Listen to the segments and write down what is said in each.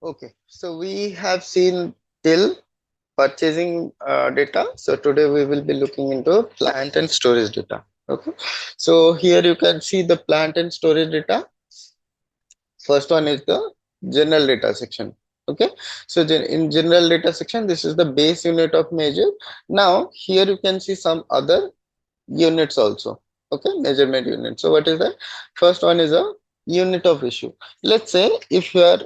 Okay, so we have seen till purchasing data. So today we will be looking into plant and storage data. Okay, so here you can see the plant and storage data. First one is the general data section. Okay, so in general data section, this is the base unit of measure. Now here you can see some other units also. Okay, measurement unit. So what is that? First one is a unit of issue. Let's say if you are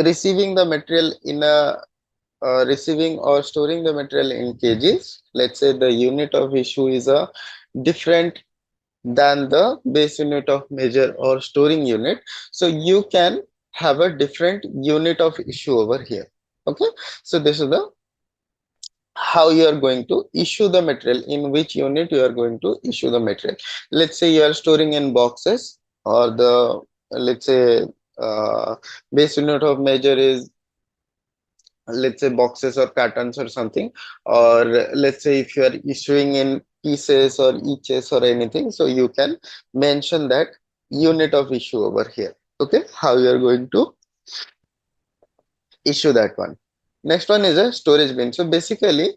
receiving the material in a receiving or storing the material in kgs, let's say the unit of issue is a different than the base unit of measure or storing unit, so you can have a different unit of issue over here. Okay, so this is the how you are going to issue the material, in which unit you are going to issue the material. Let's say you are storing in boxes, or the let's say uh, base unit of measure is, let's say, boxes or cartons or something, or let's say if you are issuing in pieces or eaches or anything, so you can mention that unit of issue over here. Okay, how you are going to issue that one. Next one is a storage bin. So basically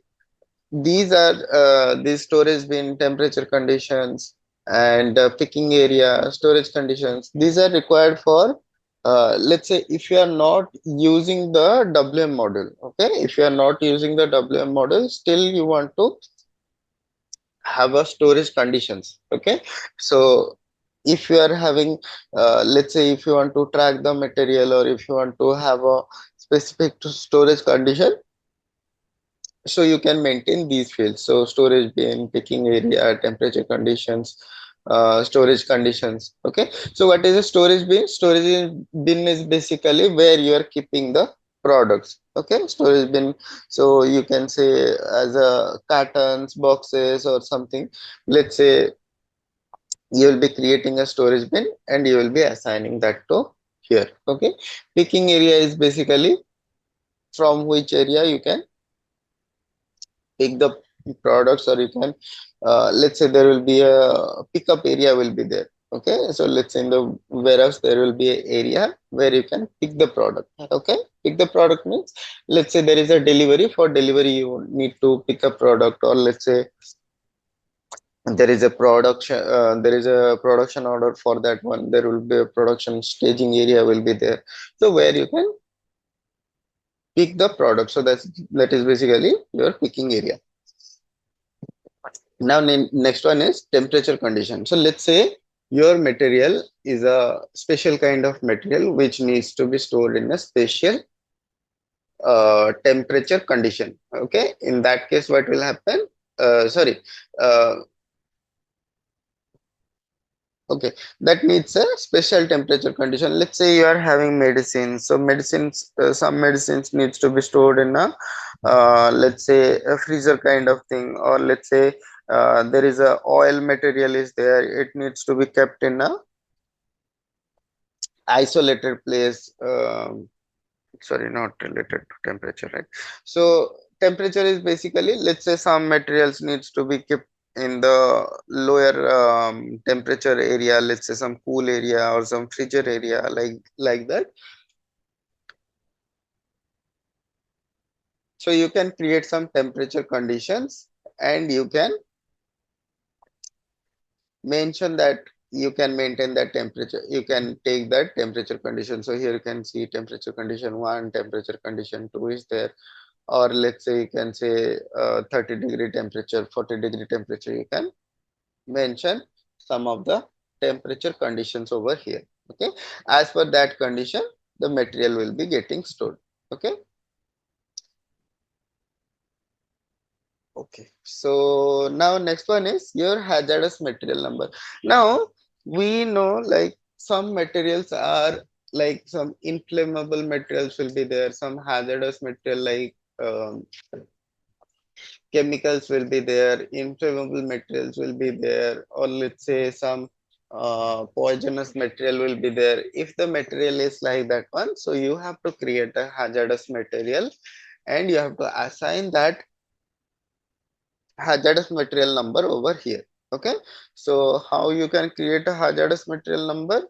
these are these storage bin temperature conditions and picking area storage conditions, these are required for let's say if you are not using the WM model. Okay, if you are not using the WM model, still you want to have a storage conditions. Okay, so if you are having let's say if you want to track the material, or if you want to have a specific to storage condition, so you can maintain these fields. So storage bin, picking area, temperature conditions, storage conditions. Okay, so what is a storage bin? Bin is basically where you are keeping the products. Okay, storage bin, so you can say as a cartons, boxes or something. Let's say you will be creating a storage bin and you will be assigning that to here. Okay, picking area is basically from which area you can pick the products, or you can let's say there will be a pickup area will be there. Okay, so let's say in the warehouse there will be an area where you can pick the product. Okay, pick the product means, let's say there is a delivery. For delivery you need to pick a product, or let's say there is a production order. For that one there will be a production staging area will be there, so where you can pick the product. So that is basically your picking area. Now, next one is temperature condition. So let's say your material is a special kind of material which needs to be stored in a special temperature condition. Okay, in that case, what will happen? Sorry. Okay, that needs a special temperature condition. Let's say you are having medicines. So medicines, some medicines needs to be stored in a let's say a freezer kind of thing, or let's say there is a oil material is there. It needs to be kept in a isolated place. Sorry, not related to temperature, right? So temperature is basically, let's say some materials needs to be kept in the lower temperature area, let's say some cool area or some freezer area, like that. So you can create some temperature conditions, and you can mention that you can maintain that temperature, you can take that temperature condition. So here you can see temperature condition 1, temperature condition 2 is there, or let's say you can say 30-degree temperature, 40-degree temperature. You can mention some of the temperature conditions over here. Okay, as per that condition the material will be getting stored. Okay, okay, so now next one is your hazardous material number. Now we know, like, some materials are, like, some inflammable materials will be there, some hazardous material like chemicals will be there, inflammable materials will be there, or let's say some poisonous material will be there. If the material is like that one, so you have to create a hazardous material, and you have to assign that hazardous material number over here. Okay, so how you can create a hazardous material number?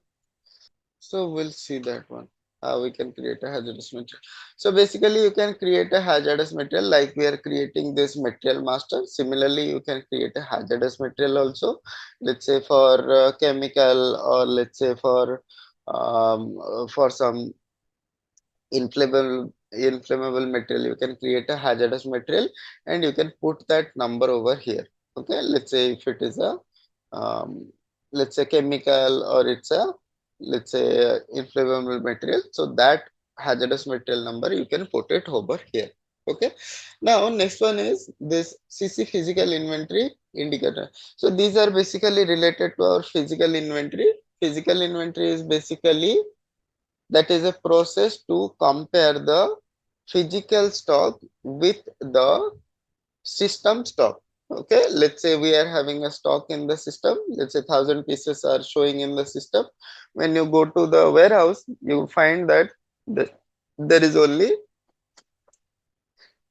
So we'll see that one. How we can create a hazardous material? So basically, you can create a hazardous material like we are creating this material master. Similarly, you can create a hazardous material also. Let's say for chemical, or let's say for some inflammable material, you can create a hazardous material, and you can put that number over here. Okay, let's say if it is a um, let's say chemical, or it's a, let's say, inflammable material, so that hazardous material number you can put it over here. Okay, now next one is this CC physical inventory indicator. So these are basically related to our physical inventory. Physical inventory is basically, that is a process to compare the physical stock with the system stock. Okay, let's say we are having a stock in the system. Let's say 1,000 pieces are showing in the system. When you go to the warehouse, you find that the, there is only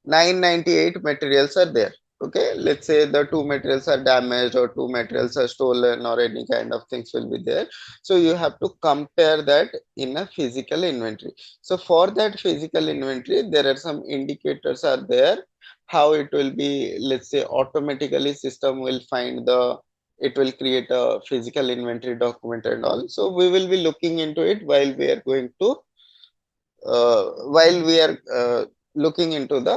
998 materials are there. Okay, let's say the two materials are damaged, or two materials are stolen, or any kind of things will be there. So you have to compare that in a physical inventory. So for that physical inventory, there are some indicators are there, how it will be, let's say, automatically system will find the, it will create a physical inventory document and all. So we will be looking into it while we are going to while we are looking into the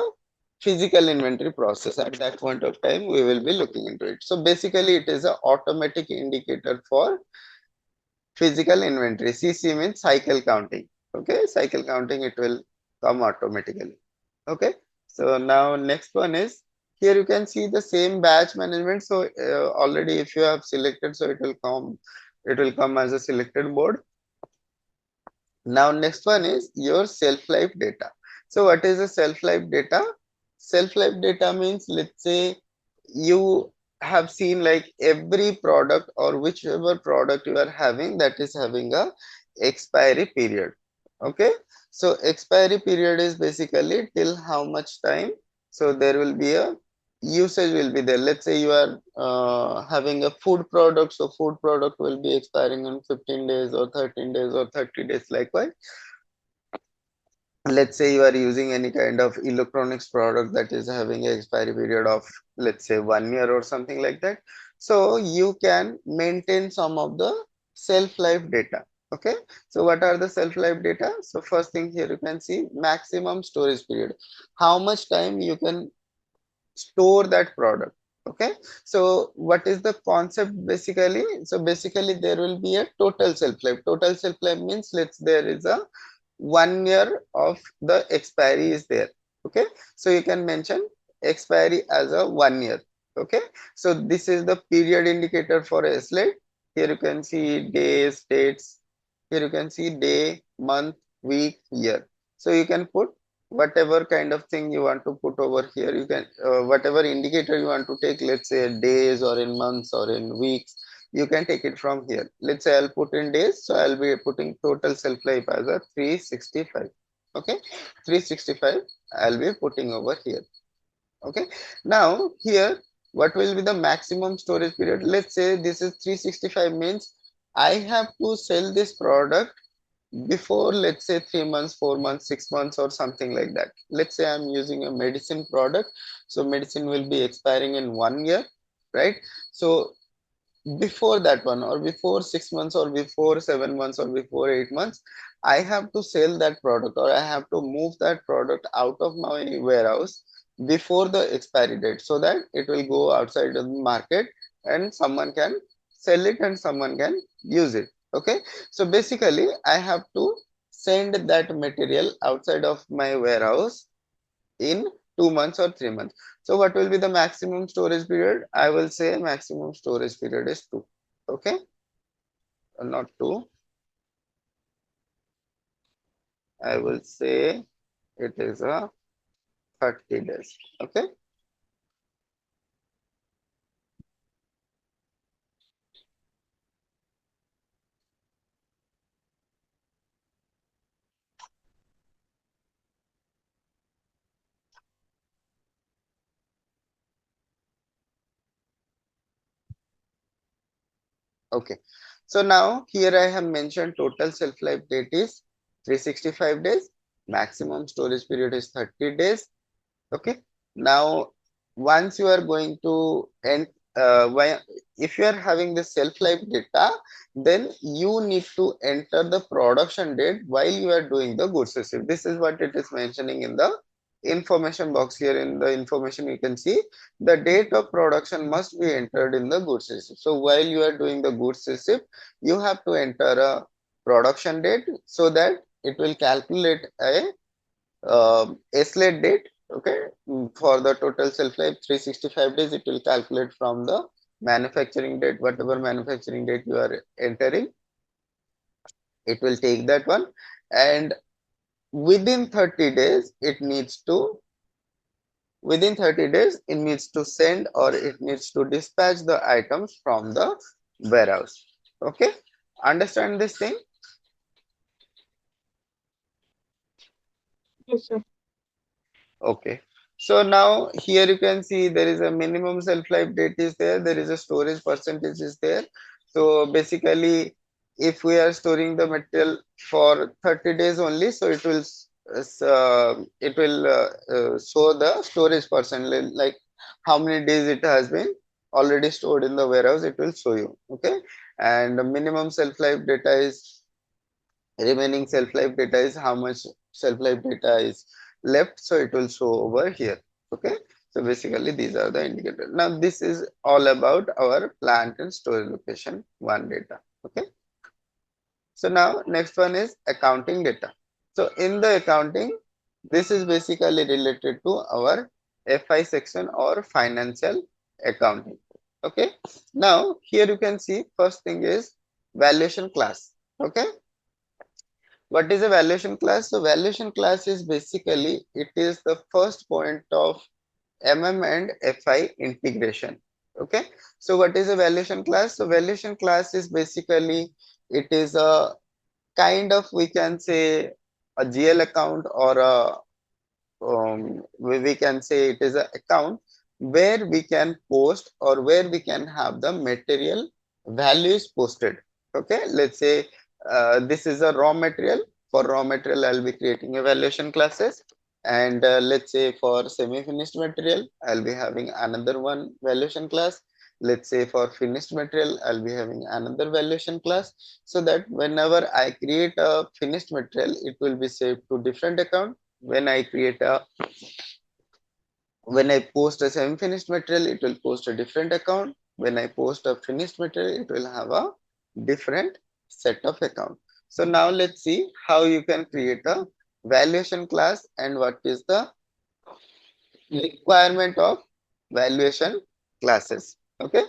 physical inventory process. At that point of time, we will be looking into it. So basically, it is an automatic indicator for physical inventory. CC means cycle counting. Okay, cycle counting, it will come automatically. Okay, so now next one is, here you can see the same batch management. So already if you have selected, so it will come as a selected mode. Now next one is your shelf life data. So what is the shelf life data? Shelf life data means, let's say you have seen like every product, or whichever product you are having, that is having a expiry period. Okay, so expiry period is basically till how much time. So there will be a usage will be there. Let's say you are having a food product, so food product will be expiring in 15 days or 13 days or 30 days, likewise. Let's say you are using any kind of electronics product that is having an expiry period of, let's say, 1 year or something like that. So you can maintain some of the shelf life data. Okay, so what are the shelf life data? So first thing, here you can see maximum storage period, how much time you can store that product. Okay, so what is the concept basically? So basically there will be a total shelf life. Total shelf life means, let's, there is a 1 year of the expiry is there. Okay, so you can mention expiry as a 1 year. Okay, so this is the period indicator for a slide. Here you can see days, dates. Here you can see day, month, week, year. So you can put whatever kind of thing you want to put over here. You can whatever indicator you want to take, let's say days or in months or in weeks, you can take it from here. Let's say I'll put in days, so I'll be putting total shelf life as a 365. Okay, 365 I'll be putting over here. Okay, now here, what will be the maximum storage period? Let's say this is 365, means I have to sell this product before, let's say, 3 months, 4 months, 6 months, or something like that. Let's say I'm using a medicine product, so medicine will be expiring in 1 year, right? So before that one, or before 6 months, or before 7 months, or before 8 months, I have to sell that product, or I have to move that product out of my warehouse before the expiry date, so that it will go outside of the market and someone can sell it and someone can use it. Okay, so basically I have to send that material outside of my warehouse in 2 months or 3 months. So what will be the maximum storage period? I will say maximum storage period is 2. Okay, not 2. I will say it is a 30 days. Okay. Okay. So now here I have mentioned total shelf life date is 365 days. Maximum storage period is 30 days. Okay. Now, once you are going to end, if you are having the self life data, then you need to enter the production date while you are doing the goods receipt. This is what it is mentioning in the information box. Here in the information you can see the date of production must be entered in the goods receipt. So while you are doing the goods receipt, you have to enter a production date so that it will calculate a SLate date. Okay. For the total shelf life 365 days, it will calculate from the manufacturing date. Whatever manufacturing date you are entering, it will take that one, and within 30 days it needs to send, or it needs to dispatch the items from the warehouse. Okay. Understand this thing? Yes, sir. Okay. So now here you can see there is a minimum shelf life date is there. There is a storage percentage is there. So basically, if we are storing the material for 30 days only, so it will show the storage percent, like how many days it has been already stored in the warehouse. It will show you. Okay. And the minimum shelf life data is remaining shelf life data is how much shelf life data is left, so it will show over here. Okay. So basically these are the indicators. Now this is all about our plant and storage location one data. Okay. So now next one is accounting data. So in the accounting, this is basically related to our FI section or financial accounting. Okay. Now here you can see first thing is valuation class. Okay. What is a valuation class? So valuation class is basically it is the first point of MM and FI integration. Okay. So what is a valuation class? So valuation class is basically it is a kind of, we can say, a GL account, or a we can say it is an account where we can post, or where we can have the material values posted. Okay. Let's say this is a raw material. For raw material I'll be creating evaluation classes, and let's say for semi finished material I'll be having another one valuation class. Let's say for finished material I'll be having another valuation class, so that whenever I create a finished material it will be saved to different account. When I create a when I post a semi-finished material, it will post a different account. When I post a finished material, it will have a different set of account. So now let's see how you can create a valuation class and what is the requirement of valuation classes. Okay.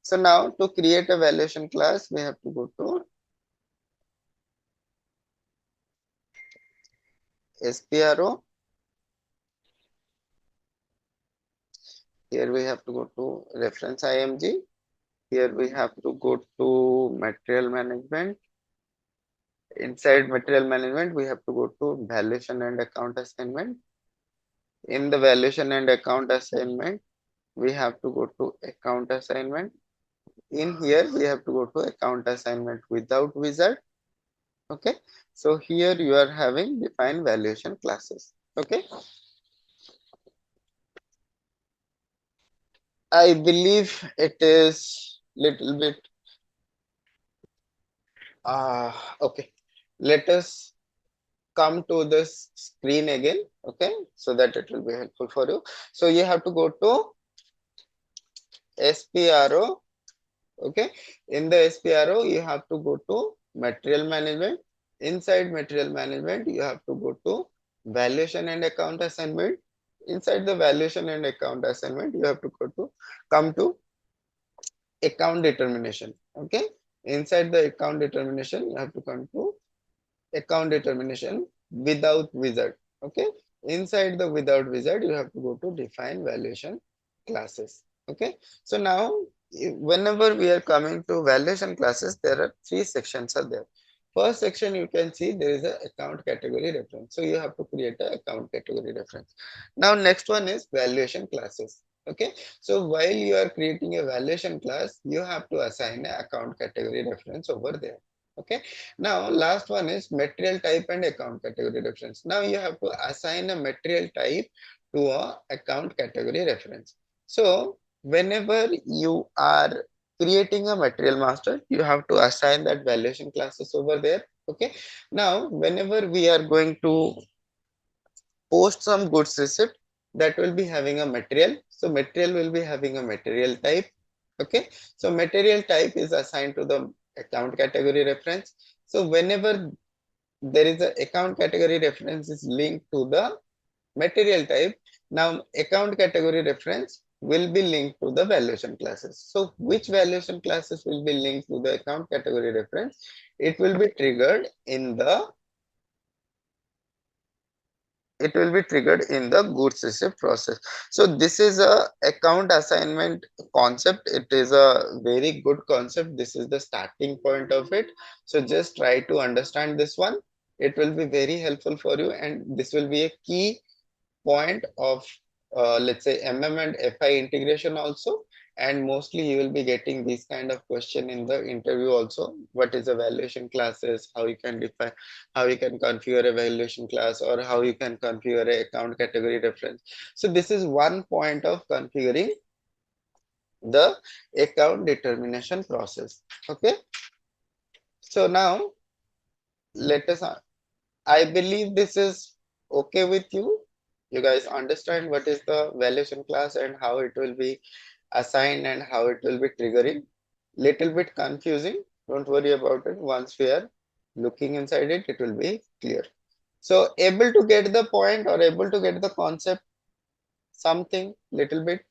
So now to create a valuation class, we have to go to SPRO. Here we have to go to reference IMG. Here we have to go to material management. Inside material management, we have to go to valuation and account assignment. In the valuation and account assignment, we have to go to account assignment. In here, we have to go to account assignment without wizard. Okay. So here you are having defined valuation classes. Okay. I believe it is little bit okay. Let us come to this screen again. Okay, so that it will be helpful for you. So you have to go to SPRO. Okay, in the SPRO you have to go to material management. Inside material management you have to go to valuation and account assignment. Inside the valuation and account assignment you have to go to come to account determination. Okay, inside the account determination you have to come to account determination without wizard. Okay, inside the without wizard you have to go to define valuation classes. Okay, so now whenever we are coming to valuation classes, there are three sections are there. First section you can see there is a account category reference, so you have to create a account category reference. Now next one is valuation classes. Okay, so while you are creating a valuation class, you have to assign a account category reference over there. Okay, now last one is material type and account category reference. Now you have to assign a material type to a account category reference. So whenever you are creating a material master, you have to assign that valuation classes over there. Okay, now whenever we are going to post some goods receipt, that will be having a material, so material will be having a material type. Okay, so material type is assigned to the account category reference. So whenever there is a account category reference is linked to the material type, now account category reference will be linked to the valuation classes. So which valuation classes will be linked to the account category reference? It will be triggered in the, it will be triggered in the goods receipt process. So this is a account assignment concept. It is a very good concept. This is the starting point of it. So just try to understand this one. It will be very helpful for you, and this will be a key point of let's say MM and FI integration also. And mostly you will be getting this kind of question in the interview also. What is a valuation classes, how you can define, how you can configure a valuation class, or how you can configure a account category reference. So this is one point of configuring the account determination process. Okay, so now let us, I believe this is okay with you. You guys understand what is the valuation class and how it will be assigned and how it will be triggering. Little bit confusing. Don't worry about it. Once we are looking inside it, it will be clear. So able to get the point or able to get the concept, something little bit.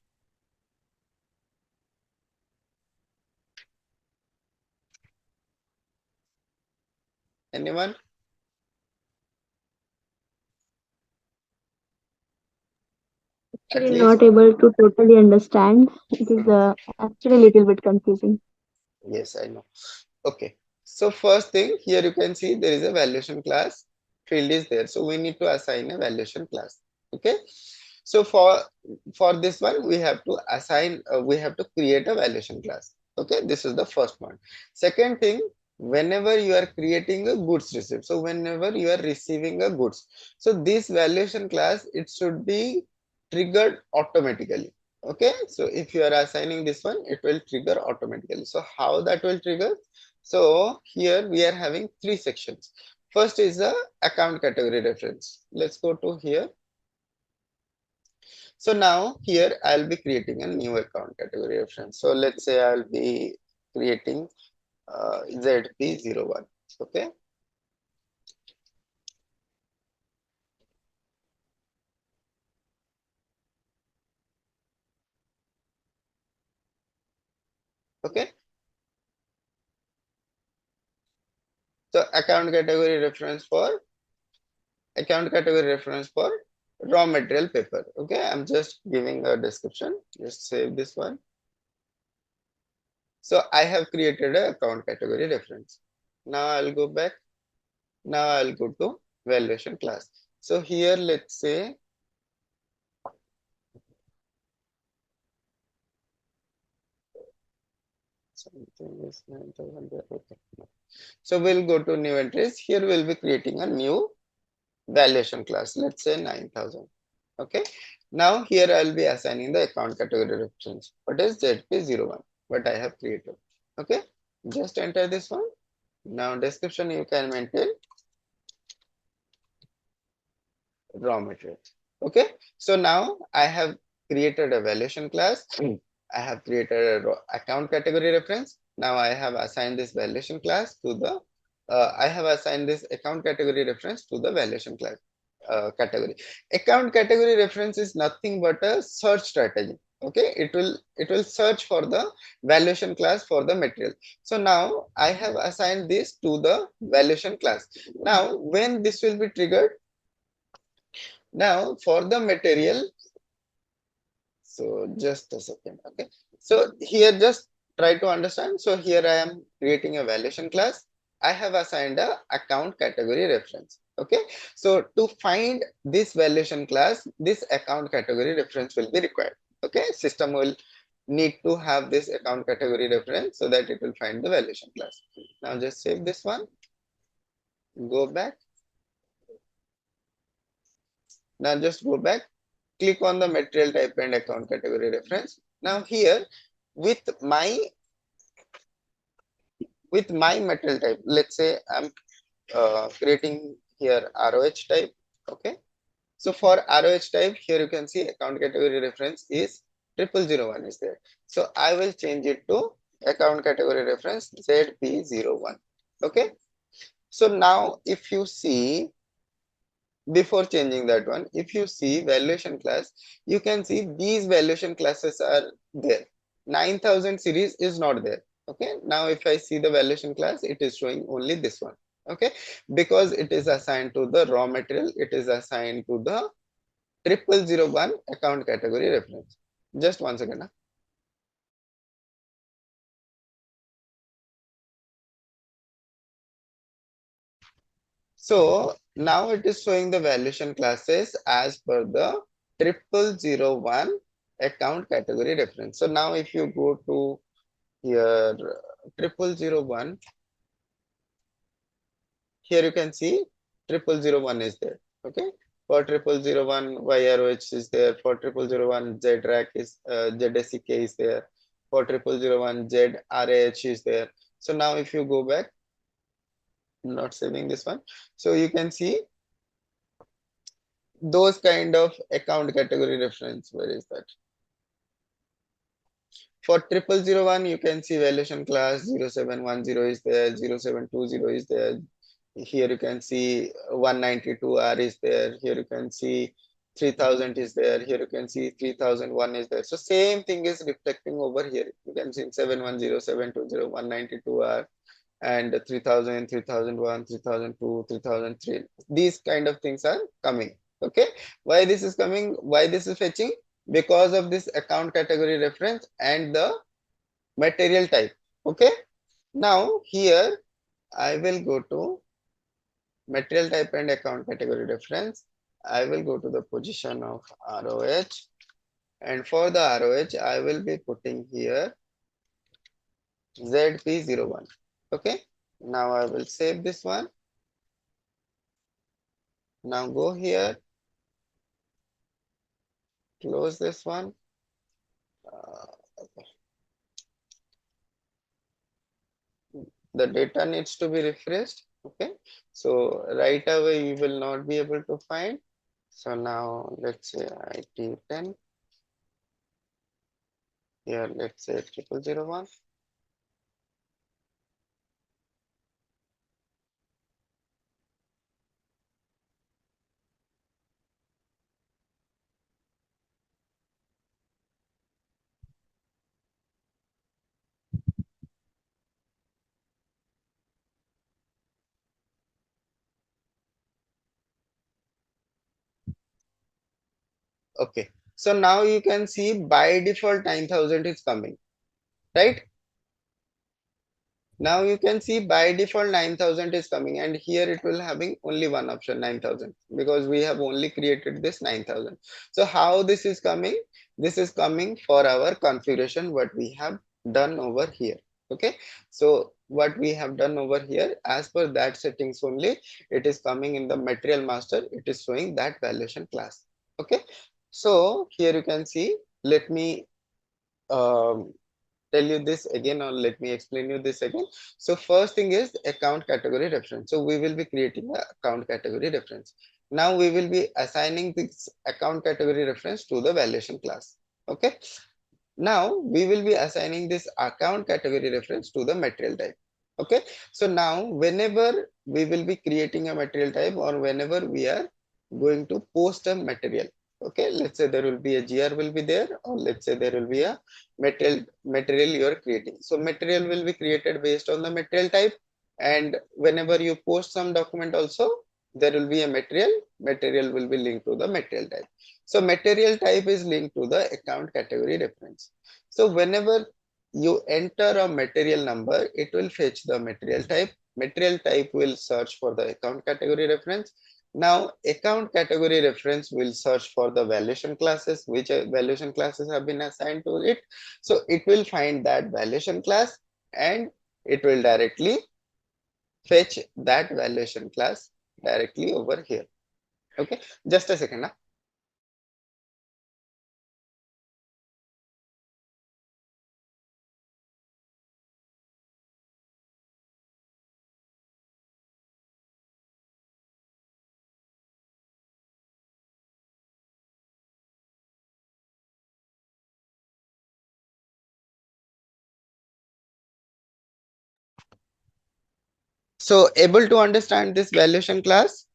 Anyone? At Actually least? not able to totally understand. It is Mhm. actually a little bit confusing. Yes, I know. Okay. So first thing here you can see there is a valuation class field is there. So we need to assign a valuation class. Okay. So for this one we have to assign we have to create a valuation class. Okay. This is the first one. Second thing, whenever you are creating a goods receipt. So whenever you are receiving a goods. So this valuation class it should be triggered automatically. Okay, so if you are assigning this one, it will trigger automatically. So how that will trigger? So here we are having three sections. First is the account category reference. Let's go to here. So now here I'll be creating a new account category reference. So let's say I'll be creating ZP01. Okay, okay. So account category reference for raw material paper. Okay, I'm just giving a description. Just save this one. So I have created a account category reference. Now I'll go back. Now I'll go to valuation class. So here let's say something is 9,000 there. Okay. So we'll go to new entries. Here we'll be creating a new valuation class. Let's say 9,000. Okay. Now here I'll be assigning the account category reference. What is ZP01? What I have created. Okay. Just enter this one. Now description you can maintain raw materials. Okay, so now I have created a valuation class. I have created a account category reference. Now I have assigned this valuation class to the I have assigned this account category reference to the valuation class category. Account category reference is nothing but a search strategy. Okay, it will search for the valuation class for the material. So now I have assigned this to the valuation class. Now when this will be triggered, now for the material, so just a second, okay. So here just try to understand. So here I am creating a valuation class. I have assigned a account category reference. Okay. So to find this valuation class, this account category reference will be required. Okay, system will need to have this account category reference so that it will find the valuation class. Now just save this one, go back. Now just go back, click on the material type and account category reference. Now here with my material type, let's say I'm creating here ROH type. Okay, so for ROH type, here you can see account category reference is 0001 is there. So I will change it to account category reference ZP01. Okay. So now if you see, before changing that one, if you see valuation class, you can see these valuation classes are there. 9000 series is not there. Okay. Now if I see the valuation class, it is showing only this one. Okay. Because it is assigned to the raw material, it is assigned to the 0001 account category reference. Just one second. Huh? So now it is showing the valuation classes as per the 0001 account category reference. So now if you go to here 0001, here you can see 0001 is there. Okay. For 0001 YROH is there. For 0001 ZRAC is ZSEK is there. For 0001 ZRAH is there. So now if you go back, I'm not saving this one. So you can see those kind of account category reference. Where is that? For 0001, you can see valuation class 0710 is there, 0720 is there. Here you can see 192R is there. Here you can see 3000 is there. Here you can see 3001 is there. So same thing is reflecting over here. You can see 710, 720, 192R and 3000, 3001, 3002, 3003. These kind of things are coming. Okay. Why this is coming? Why this is fetching? Because of this account category reference and the material type. Okay. Now here I will go to material type and account category reference. I will go to the position of ROH, and for the ROH I will be putting here ZP01. Okay. Now I will save this one. Now go here, close this one. The data needs to be refreshed. Okay. So right away you will not be able to find. So now let's say IT10. Here let's say 0001. Okay. So now you can see by default 9000 is coming, right? Now you can see by default 9000 is coming, and here it will having only one option 9000 because we have only created this 9000. So how this is coming? This is coming for our configuration what we have done over here. Okay. So what we have done over here, as per that settings only, it is coming in the material master. It is showing that valuation class. Okay. So here you can see, let me um, tell you this again, or let me explain you this again. So first thing is account category reference. So we will be creating a account category reference. Now we will be assigning this account category reference to the valuation class. Okay. Now we will be assigning this account category reference to the material type. Okay. So now whenever we will be creating a material type, or whenever we are going to post a material, okay, let's say there will be a GR will be there, or let's say there will be a material you are creating. So material will be created based on the material type, and whenever you post some document also, there will be a material will be linked to the material type. So material type is linked to the account category reference. So whenever you enter a material number, it will fetch the material type. Material type will search for the account category reference, Now, account category reference will search for the valuation classes, which valuation classes have been assigned to it. So it will find that valuation class and it will directly fetch that valuation class directly over here. Okay, just a second. So able to understand this valuation class?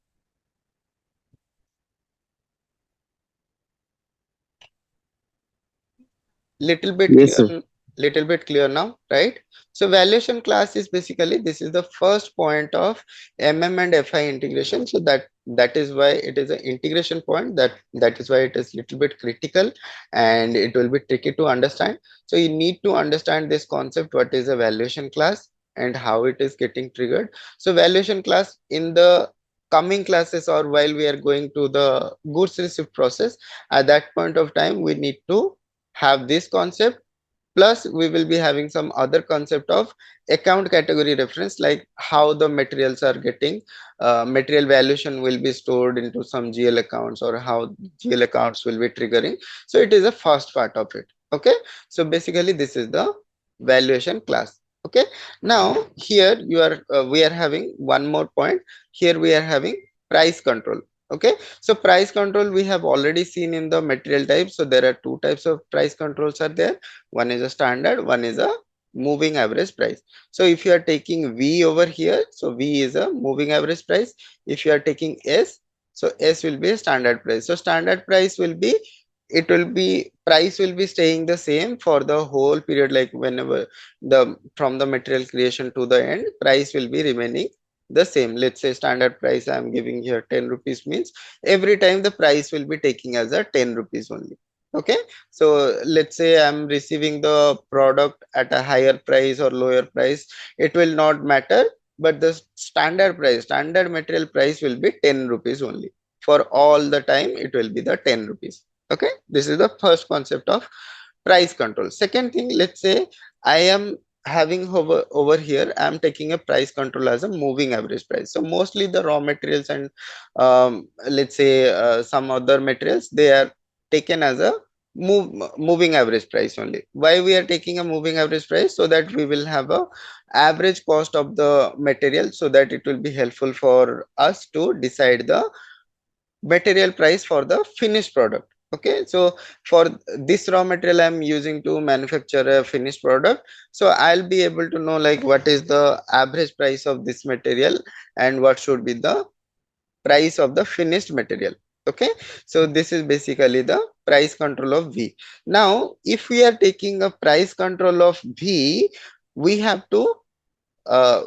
Little bit Yes, clear, sir. little bit clear now, right? So valuation class is basically, this is the first point of MM and FI integration. So that is why it is an integration point, that is why it is little bit critical and it will be tricky to understand. So you need to understand this concept, what is a valuation class and how it is getting triggered. So valuation class in the coming classes, or while we are going to the goods receipt process, at that point of time we need to have this concept, plus we will be having some other concept of account category reference, like how the materials are getting material valuation will be stored into some GL accounts, or how GL accounts will be triggering. So it is a first part of it. Okay, so basically this is the valuation class. Okay, now here you are we are having one more point. Here we are having price control. Okay, so price control we have already seen in the material type. So there are two types of price controls are there. One is a standard, one is a moving average price. So if you are taking V over here, so V is a moving average price. If you are taking S, so S will be a standard price. So standard price will be, it will be, price will be staying the same for the whole period, like whenever the from the material creation to the end, price will be remaining the same. Let's say standard price I am giving here 10 rupees, means every time the price will be taking as a 10 rupees only. Okay, so let's say I'm receiving the product at a higher price or lower price, it will not matter, but the standard price, standard material price will be 10 rupees only. For all the time, it will be the 10 rupees. Okay, this is the first concept of price control. Second thing, let's say I am having over here, I am taking a price control as a moving average price. So mostly the raw materials and let's say some other materials, they are taken as a moving average price only. Why we are taking a moving average price? So that we will have a average cost of the material, so that it will be helpful for us to decide the material price for the finished product. Okay, so for this raw material I'm using to manufacture a finished product, so I'll be able to know like what is the average price of this material and what should be the price of the finished material. Okay, so this is basically the price control of V. Now if we are taking a price control of V, we have to uh,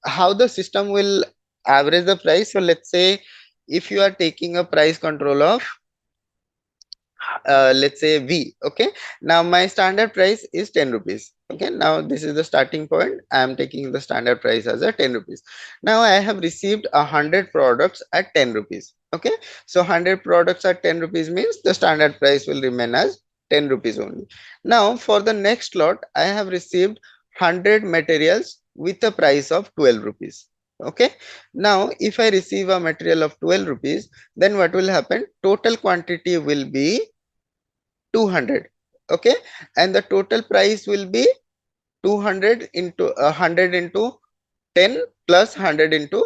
how the system will average the price. So let's say if you are taking a price control of let's say V. Okay, now my standard price is 10 rupees. Okay, now this is the starting point. I am taking the standard price as a 10 rupees. Now I have received 100 products at 10 rupees. Okay, so 100 products at 10 rupees means the standard price will remain as 10 rupees only. Now for the next lot, I have received 100 materials with a price of 12 rupees. Okay, now if I receive a material of 12 rupees, then what will happen? Total quantity will be 200. Okay, and the total price will be 200 into 100 into 10 plus 100 into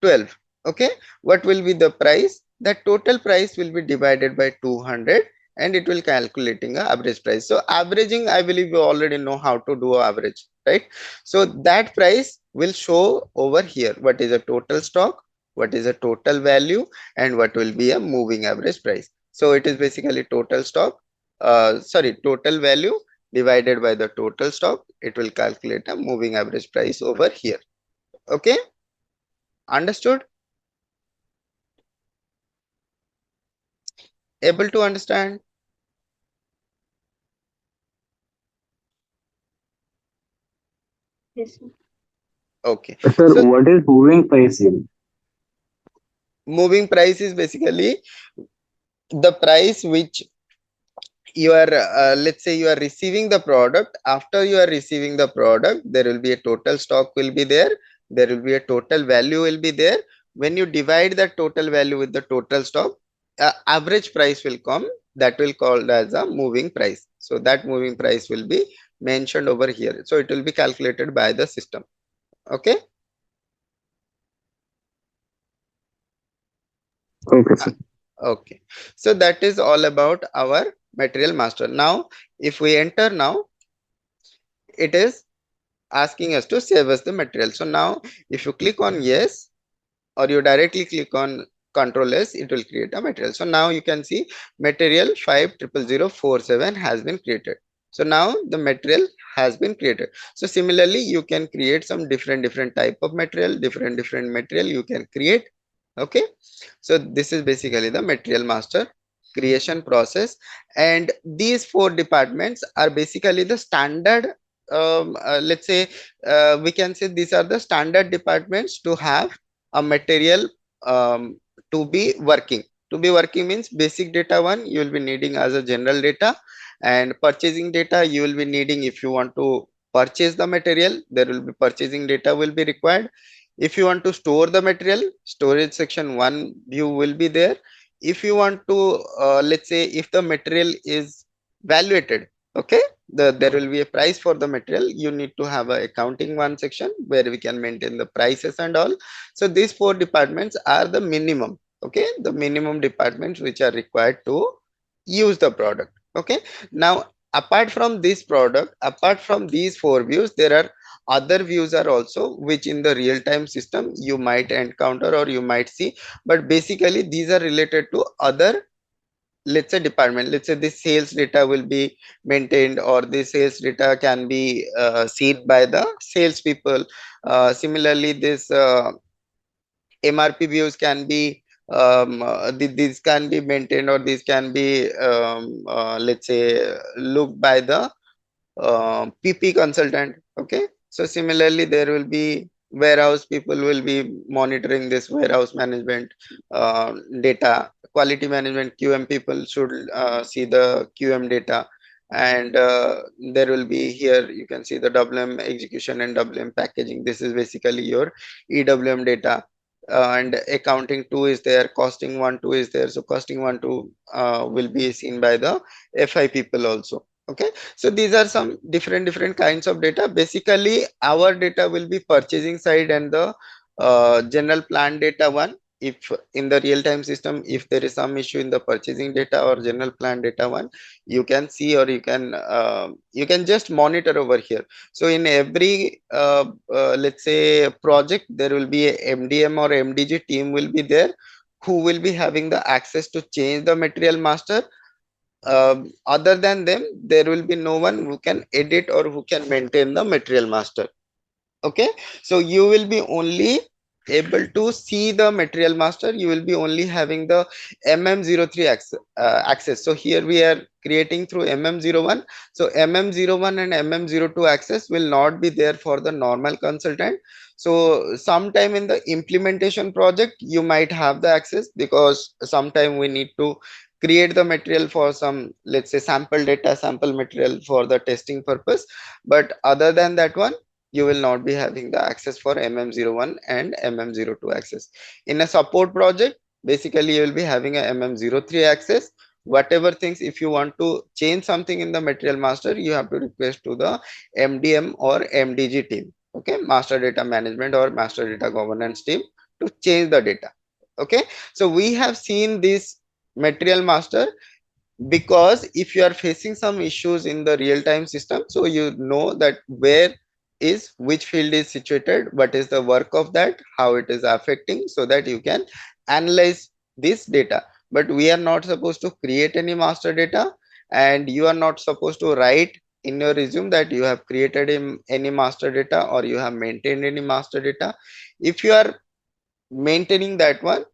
12. Okay, what will be the price? The total price will be divided by 200 and it will calculating a average price. So averaging, I believe you already know how to do average, right? So that price will show over here, what is the total stock, what is the total value, and what will be a moving average price. So it is basically total stock, sorry, total value divided by the total stock, it will calculate a moving average price over here. Okay, understood? Able to understand? Yes, sir. Okay, Sir, so what is moving price here? moving price is basically the price which you are let's say you are receiving the product. After you are receiving the product, there will be a total stock will be there, there will be a total value will be there. When you divide the total value with the total stock, average price will come, that will called as a moving price. So that moving price will be mentioned over here, so it will be calculated by the system. Okay. Okay, sir. Okay, so that is all about our material master. Now if we enter now, it is asking us to save us the material. So now if you click on yes, or you directly click on Control S, it will create a material. So now you can see material 500047 has been created. So now the material has been created. So similarly, you can create some different type of material, different material you can create. Okay, so this is basically the material master creation process, and these four departments are basically the standard, let's say, we can say these are the standard departments to have a material, um, to be working. To be working means basic data one you will be needing as a general data, and purchasing data you will be needing if you want to purchase the material, there will be purchasing data will be required. If you want to store the material, storage section one view will be there. If you want to let's say if the material is valuated, okay, there will be a price for the material, you need to have a accounting one section where we can maintain the prices and all. So these four departments are the minimum, okay, the minimum departments which are required to use the product. Okay, now apart from this product, apart from these four views, there are other views are also which in the real time system you might encounter or you might see, but basically these are related to other, let's say, department. Let's say this sales data will be maintained, or this sales data can be seen by the sales people. Similarly, this MRP views can be these can be maintained, or these can be let's say looked by the PP consultant. Okay, so similarly there will be warehouse people will be monitoring this warehouse management data. Quality management QM people should see the QM data, and there will be here you can see the WM execution and WM packaging. This is basically your EWM data. And accounting 2 is there, costing 1 2 is there, so costing 1 2 will be seen by the FI people also. Okay, so these are some different kinds of data. Basically our data will be purchasing side and the general plan data one. If in the real time system if there is some issue in the purchasing data or general plan data one, you can see, or you can just monitor over here. So in every let's say project, there will be a MDM or MDG team will be there, who will be having the access to change the material master. Other than them, there will be no one who can edit or who can maintain the material master. Okay, so you will be only able to see the material master, you will be only having the MM03 access. So here we are creating through MM01. So MM01 and MM02 access will not be there for the normal consultant. So sometime in the implementation project you might have the access, because sometime we need to create the material for some, let's say, sample data, sample material for the testing purpose. But other than that one, you will not be having the access for MM01 and MM02 access. In a support project, basically you will be having a MM03 access. Whatever things, if you want to change something in the material master, you have to request to the MDM or MDG team. Okay, master data management or master data governance team, to change the data. Okay, so we have seen this material master, because if you are facing some issues in the real time system, so you know that where is which field is situated, what is the work of that, how it is affecting, so that you can analyze this data. But we are not supposed to create any master data, and you are not supposed to write in your resume that you have created any master data or you have maintained any master data. If you are maintaining that one,